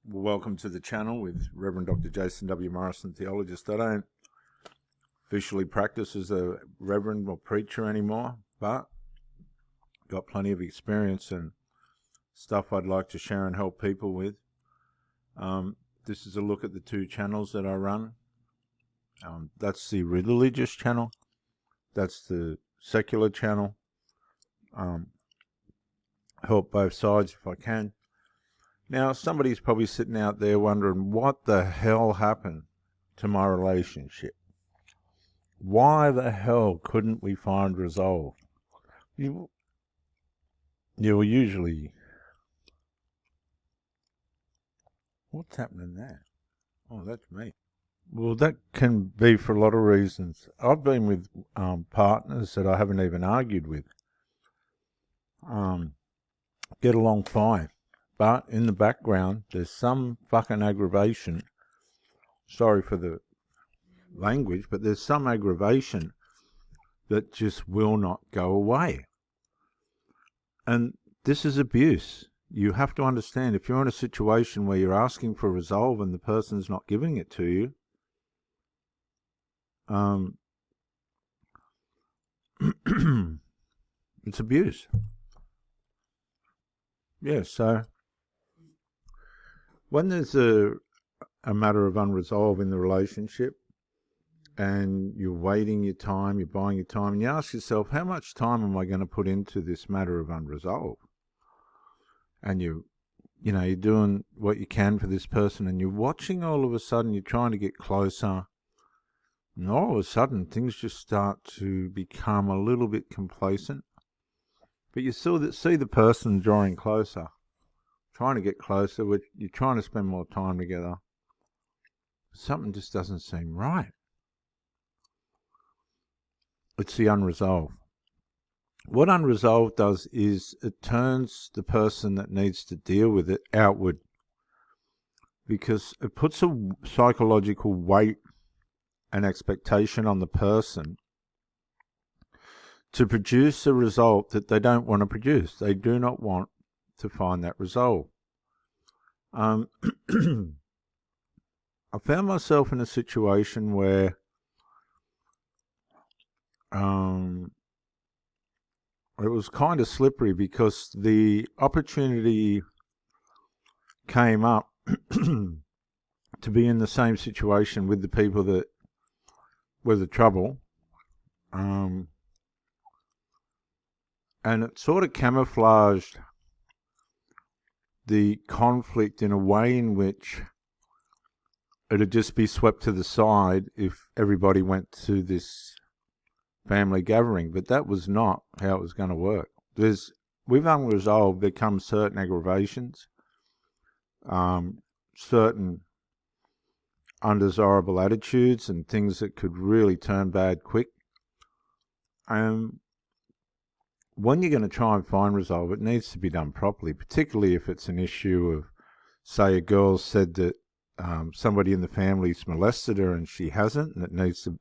Welcome to the channel with Reverend Dr. Jason W. Morrison, theologist. I don't officially practice as a reverend or preacher anymore, but got plenty of experience and stuff I'd like to share and help people with. This is a look at the two channels that I run. That's the religious channel. That's the secular channel. Help both sides if I can. Now, somebody's probably sitting out there wondering, what the hell happened to my relationship? Why the hell couldn't we find resolve? You will usually... What's happening there? Oh, that's me. Well, that can be for a lot of reasons. I've been with partners that I haven't even argued with. Get along fine. But in the background, there's some fucking aggravation. Sorry for the language, but there's some aggravation that just will not go away. And this is abuse. You have to understand, if you're in a situation where you're asking for resolve and the person's not giving it to you, it's abuse. Yeah, so when there's a matter of unresolved in the relationship and you're waiting your time, you're buying your time, and you ask yourself, how much time am I going to put into this matter of unresolved? And you're doing what you can for this person, and you're watching all of a sudden, you're trying to get closer, and all of a sudden things just start to become a little bit complacent. But you still see the person drawing closer, trying to get closer, you're trying to spend more time together. Something just doesn't seem right. It's the unresolved. What unresolved does is it turns the person that needs to deal with it outward, because it puts a psychological weight and expectation on the person to produce a result that they don't want to produce. They do not want to find that result. I found myself in a situation where it was kind of slippery, because the opportunity came up to be in the same situation with the people that were the trouble. And it sort of camouflaged the conflict in a way in which it'd just be swept to the side if everybody went to this family gathering. But that was not how it was going to work. With unresolved, there comes certain aggravations, certain undesirable attitudes, and things that could really turn bad quick. When you're going to try and find resolve, it needs to be done properly, particularly if it's an issue of, say, a girl said that somebody in the family's molested her and she hasn't, and it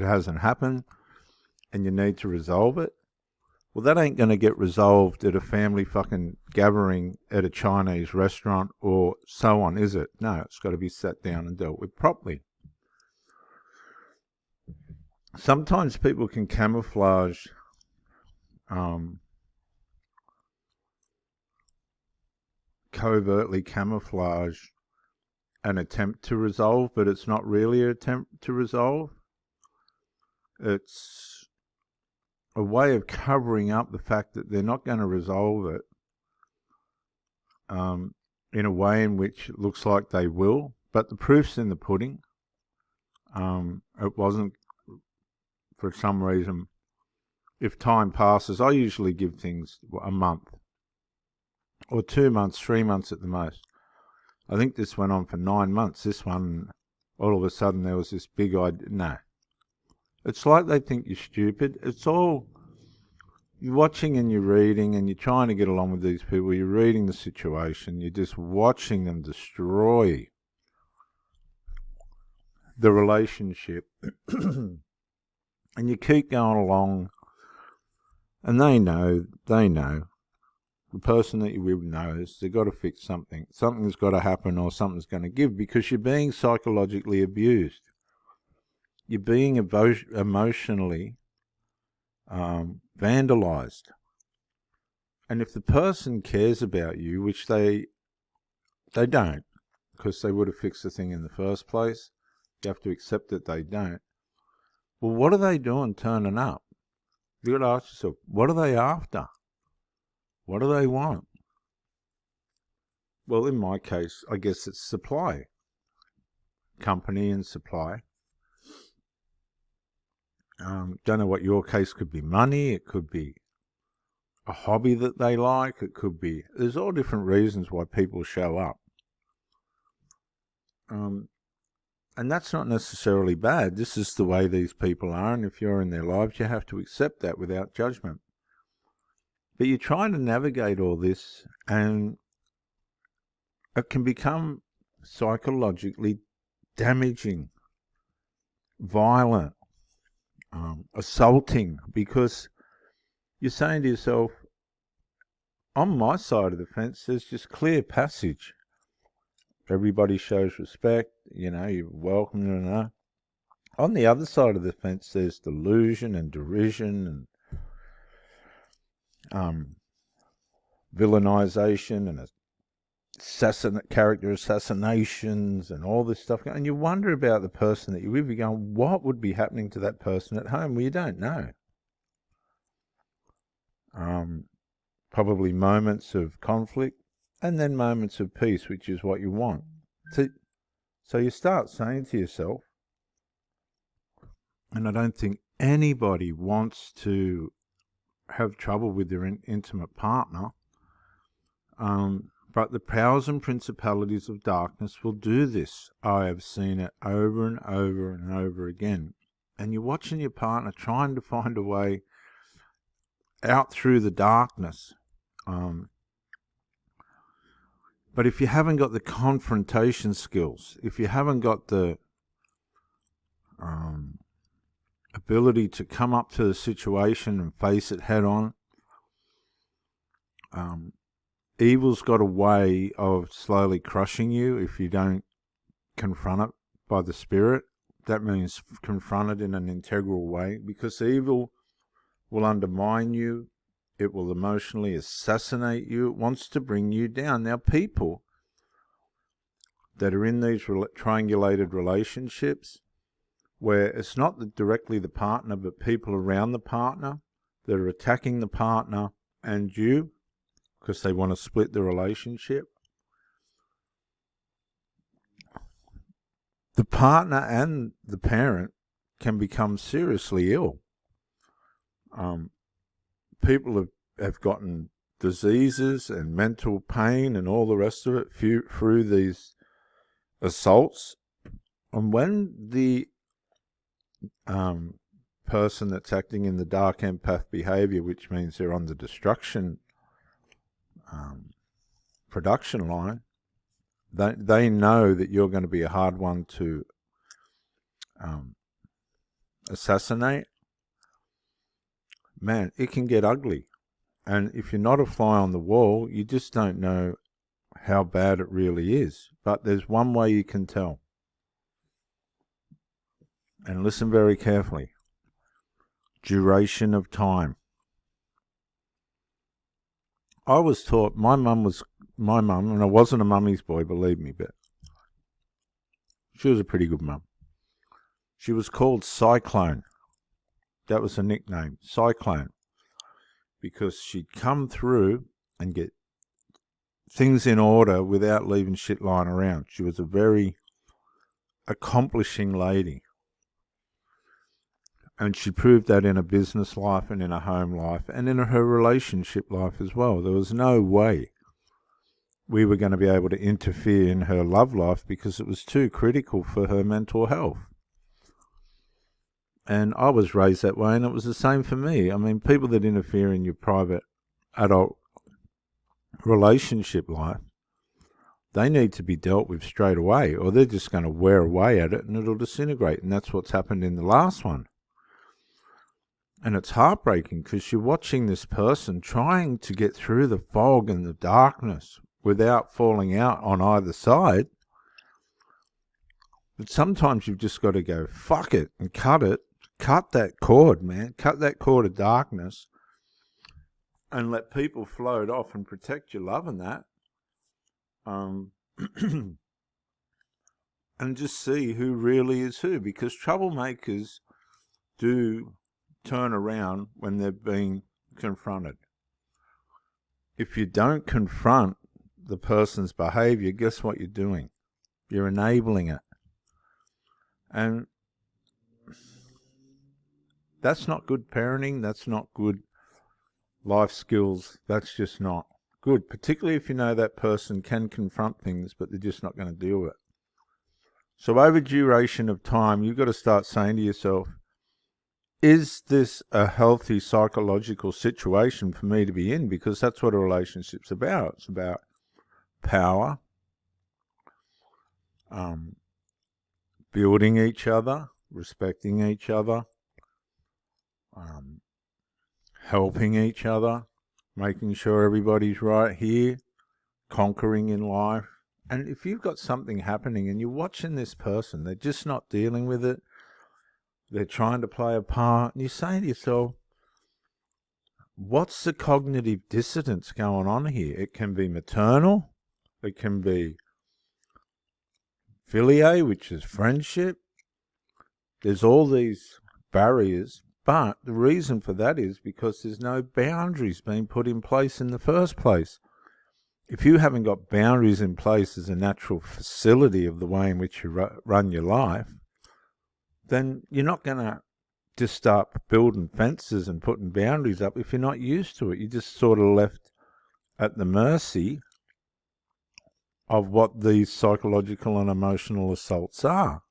hasn't happened, and you need to resolve it. Well, that ain't going to get resolved at a family fucking gathering at a Chinese restaurant or so on, is it? No, it's got to be sat down and dealt with properly. Sometimes people can camouflage covertly camouflage an attempt to resolve, but it's not really an attempt to resolve. It's a way of covering up the fact that they're not going to resolve it in a way in which it looks like they will, but the proof's in the pudding. It wasn't, for some reason. If time passes, I usually give things a month or 2 months, 3 months at the most. I think this went on for 9 months. This one, all of a sudden there was this big idea. No. It's like they think you're stupid. It's all, you're watching and you're reading and you're trying to get along with these people. You're reading the situation. You're just watching them destroy the relationship. And you keep going along, and they know. The person that you're with knows they've got to fix something. Something's got to happen or something's going to give, because you're being psychologically abused. You're being emotionally vandalized. And if the person cares about you, which they don't, because they would have fixed the thing in the first place, you have to accept that they don't. Well, what are they doing turning up? You've got to ask yourself, what are they after? What do they want? Well, in my case, I guess it's supply. Company and supply. Don't know what your case could be. Money, it could be a hobby that they like, it could be, there's all different reasons why people show up. And that's not necessarily bad. This is the way these people are, and if you're in their lives, you have to accept that without judgment. But you're trying to navigate all this, and it can become psychologically damaging, violent, assaulting, because you're saying to yourself, on my side of the fence, there's just clear passage. Everybody shows respect, you're welcome. On the other side of the fence, there's delusion and derision and villainization and character assassinations and all this stuff. And you wonder about the person that you're with. You're going, what would be happening to that person at home? Well, you don't know. Probably moments of conflict and then moments of peace, which is what you want. So you start saying to yourself, and I don't think anybody wants to have trouble with their intimate partner, but the powers and principalities of darkness will do this. I have seen it over and over and over again. And you're watching your partner trying to find a way out through the darkness. But if you haven't got the confrontation skills, if you haven't got the ability to come up to the situation and face it head on, evil's got a way of slowly crushing you if you don't confront it by the Spirit. That means confront it in an integral way, because evil will undermine you. It will emotionally assassinate you. It wants to bring you down. Now, people that are in these triangulated relationships, where it's not directly the partner, but people around the partner that are attacking the partner and you, because they want to split the relationship. The partner and the parent can become seriously ill. People have gotten diseases and mental pain and all the rest of it through these assaults. And when the person that's acting in the dark empath behavior, which means they're on the destruction production line, they know that you're going to be a hard one to assassinate. Man, it can get ugly. And if you're not a fly on the wall, you just don't know how bad it really is. But there's one way you can tell. And listen very carefully. Duration of time. I was taught, my mum, and I wasn't a mummy's boy, believe me, but she was a pretty good mum. She was called Cyclone. That was her nickname, Cyclone, because she'd come through and get things in order without leaving shit lying around. She was a very accomplishing lady. And she proved that in a business life and in a home life and in her relationship life as well. There was no way we were going to be able to interfere in her love life because it was too critical for her mental health. And I was raised that way, and it was the same for me. I mean, people that interfere in your private adult relationship life, they need to be dealt with straight away, or they're just going to wear away at it and it'll disintegrate. And that's what's happened in the last one. And it's heartbreaking because you're watching this person trying to get through the fog and the darkness without falling out on either side. But sometimes you've just got to go, fuck it, and cut it. Cut that cord, man. Cut that cord of darkness and let people float off and protect your love and that. And just see who really is who, because troublemakers do turn around when they're being confronted. If you don't confront the person's behavior, guess what you're doing? You're enabling it. And that's not good parenting. That's not good life skills. That's just not good, particularly if you know that person can confront things, but they're just not going to deal with it. So over duration of time, you've got to start saying to yourself, is this a healthy psychological situation for me to be in? Because that's what a relationship's about. It's about power, building each other, respecting each other, helping each other, making sure everybody's right here, conquering in life. And if you've got something happening and you're watching this person, they're just not dealing with it, they're trying to play a part, and you say to yourself, what's the cognitive dissonance going on here? It can be maternal, it can be filiae, which is friendship. There's all these barriers, but the reason for that is because there's no boundaries being put in place in the first place. If you haven't got boundaries in place as a natural facility of the way in which you run your life, then you're not going to just start building fences and putting boundaries up if you're not used to it. You're just sort of left at the mercy of what these psychological and emotional assaults are.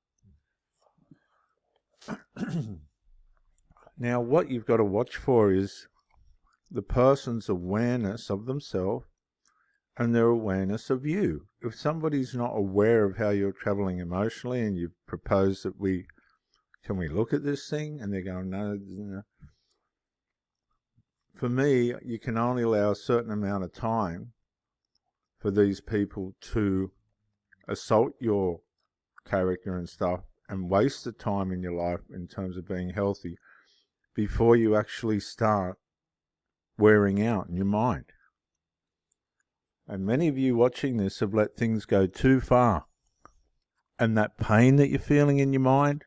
Now, what you've got to watch for is the person's awareness of themselves and their awareness of you. If somebody's not aware of how you're traveling emotionally and you propose that can we look at this thing? And they're going, no. For me, you can only allow a certain amount of time for these people to assault your character and stuff and waste the time in your life in terms of being healthy before you actually start wearing out in your mind. And many of you watching this have let things go too far. And that pain that you're feeling in your mind,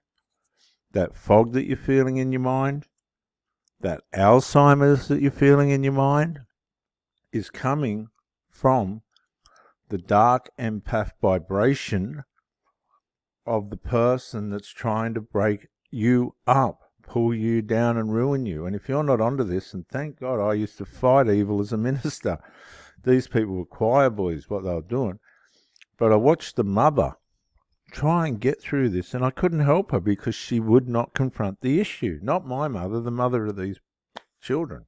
that fog that you're feeling in your mind, that Alzheimer's that you're feeling in your mind is coming from the dark empath vibration of the person that's trying to break you up, pull you down and ruin you. And if you're not onto this, and thank God I used to fight evil as a minister. These people were choir boys, what they were doing. But I watched the mother try and get through this, and I couldn't help her because she would not confront the issue. Not my mother, the mother of these children.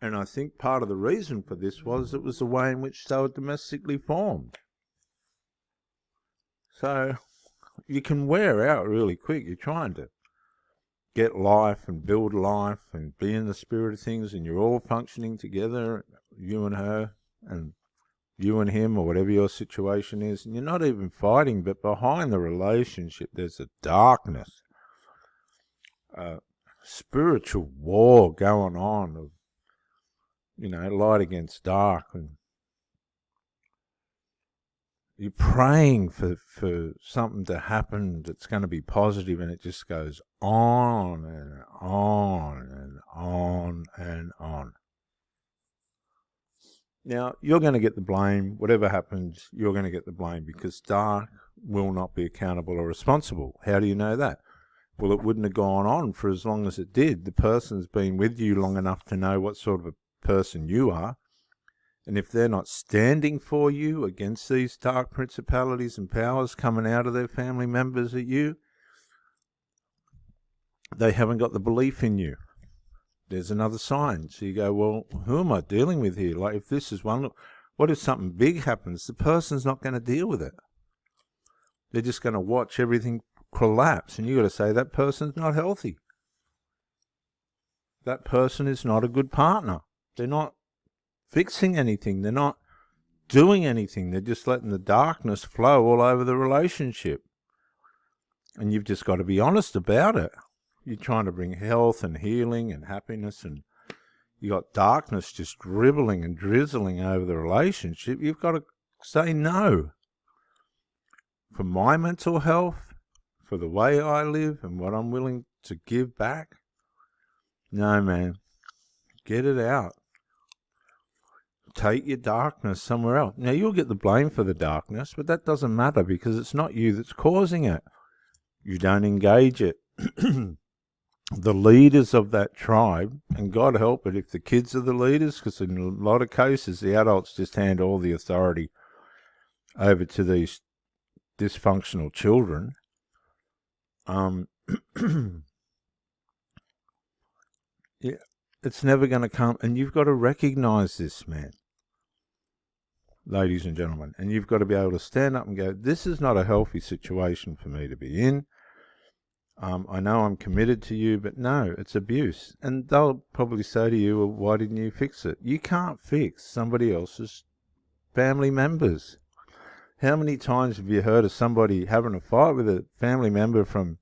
And I think part of the reason for this was it was the way in which they were domestically formed. So you can wear out really quick. You're trying to get life and build life and be in the spirit of things, and you're all functioning together, you and her and you and him, or whatever your situation is, and you're not even fighting, but behind the relationship there's a darkness, a spiritual war going on of, light against dark, and you're praying for something to happen that's going to be positive, and it just goes on and on and on and on. Now, you're going to get the blame. Whatever happens, you're going to get the blame, because dark will not be accountable or responsible. How do you know that? Well, it wouldn't have gone on for as long as it did. The person's been with you long enough to know what sort of a person you are. And if they're not standing for you against these dark principalities and powers coming out of their family members at you, they haven't got the belief in you. There's another sign. So you go, well, who am I dealing with here? Like, if this is one, what if something big happens? The person's not going to deal with it. They're just going to watch everything collapse. And you've got to say, that person's not healthy. that person is not a good partner. They're not fixing anything. They're not doing anything. They're just letting the darkness flow all over the relationship. And you've just got to be honest about it. You're trying to bring health and healing and happiness, and you got darkness just dribbling and drizzling over the relationship. You've got to say no. For my mental health, for the way I live and what I'm willing to give back. No, man. Get it out. Take your darkness somewhere else. Now, you'll get the blame for the darkness, but that doesn't matter because it's not you that's causing it. You don't engage it. The leaders of that tribe, and God help it if the kids are the leaders, because in a lot of cases the adults just hand all the authority over to these dysfunctional children. Yeah, it's never going to come, and you've got to recognize this, man, ladies and gentlemen, and you've got to be able to stand up and go, this is not a healthy situation for me to be in. I know I'm committed to you, but no, it's abuse. And they'll probably say to you, well, why didn't you fix it? You can't fix somebody else's family members. How many times have you heard of somebody having a fight with a family member from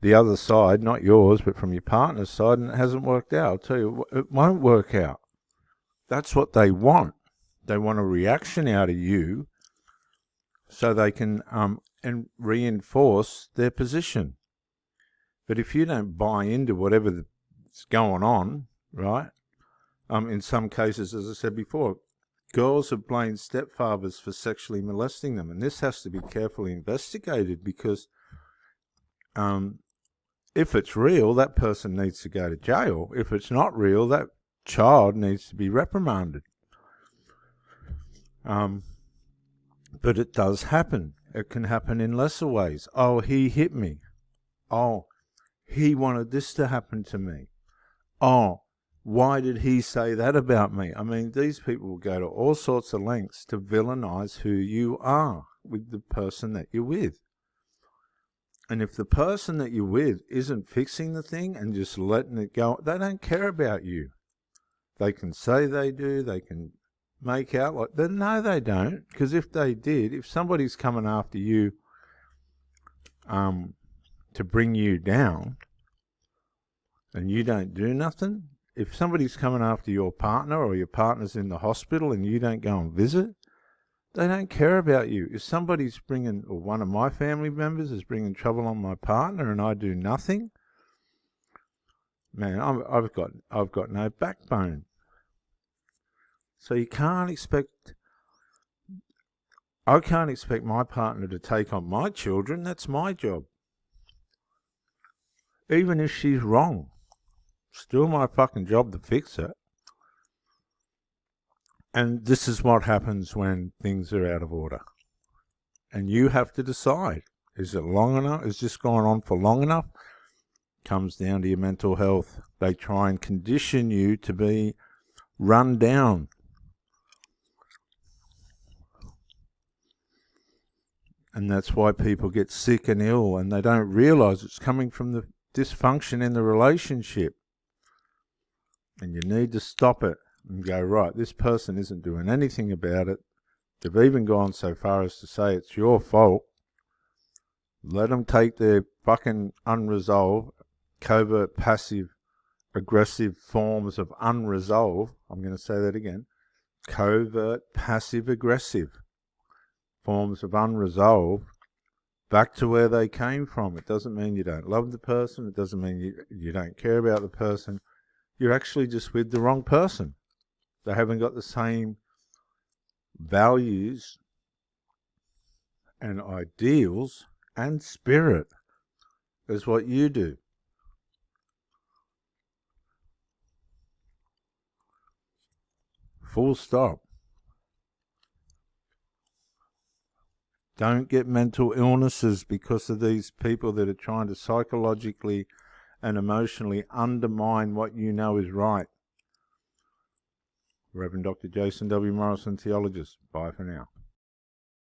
the other side, not yours, but from your partner's side, and it hasn't worked out? I'll tell you, it won't work out. That's what they want. They want a reaction out of you so they can and reinforce their position. But if you don't buy into whatever's going on, right, in some cases, as I said before, girls have blamed stepfathers for sexually molesting them, and this has to be carefully investigated because if it's real, that person needs to go to jail. If it's not real, that child needs to be reprimanded. But it does happen. It can happen in lesser ways. Oh, he hit me. Oh, he wanted this to happen to me. Oh, why did he say that about me? I mean, these people will go to all sorts of lengths to villainize who you are with the person that you're with. And if the person that you're with isn't fixing the thing and just letting it go, they don't care about you. They can say they do, they can make out like that. No, they don't. Because if they did, if somebody's coming after you to bring you down and you don't do nothing, if somebody's coming after your partner or your partner's in the hospital and you don't go and visit, they don't care about you. If somebody's bringing, or one of my family members is bringing trouble on my partner and I do nothing, man, I've got no backbone. So I can't expect my partner to take on my children. That's my job. Even if she's wrong, still my fucking job to fix it. And this is what happens when things are out of order. And you have to decide, is it long enough? Is this going on for long enough? Comes down to your mental health. They try and condition you to be run down. And that's why people get sick and ill, and they don't realize it's coming from the dysfunction in the relationship. And you need to stop it and go, right, this person isn't doing anything about it. They've even gone so far as to say it's your fault. Let them take their fucking unresolved, covert, passive, aggressive forms of unresolved. I'm going to say that again. Covert, passive, aggressive forms of unresolved back to where they came from. It doesn't mean you don't love the person. It doesn't mean you don't care about the person. You're actually just with the wrong person. They haven't got the same values and ideals and spirit as what you do. Full stop. Don't get mental illnesses because of these people that are trying to psychologically and emotionally undermine what you know is right. Reverend Dr. Jason W. Morrison, theologist. Bye for now.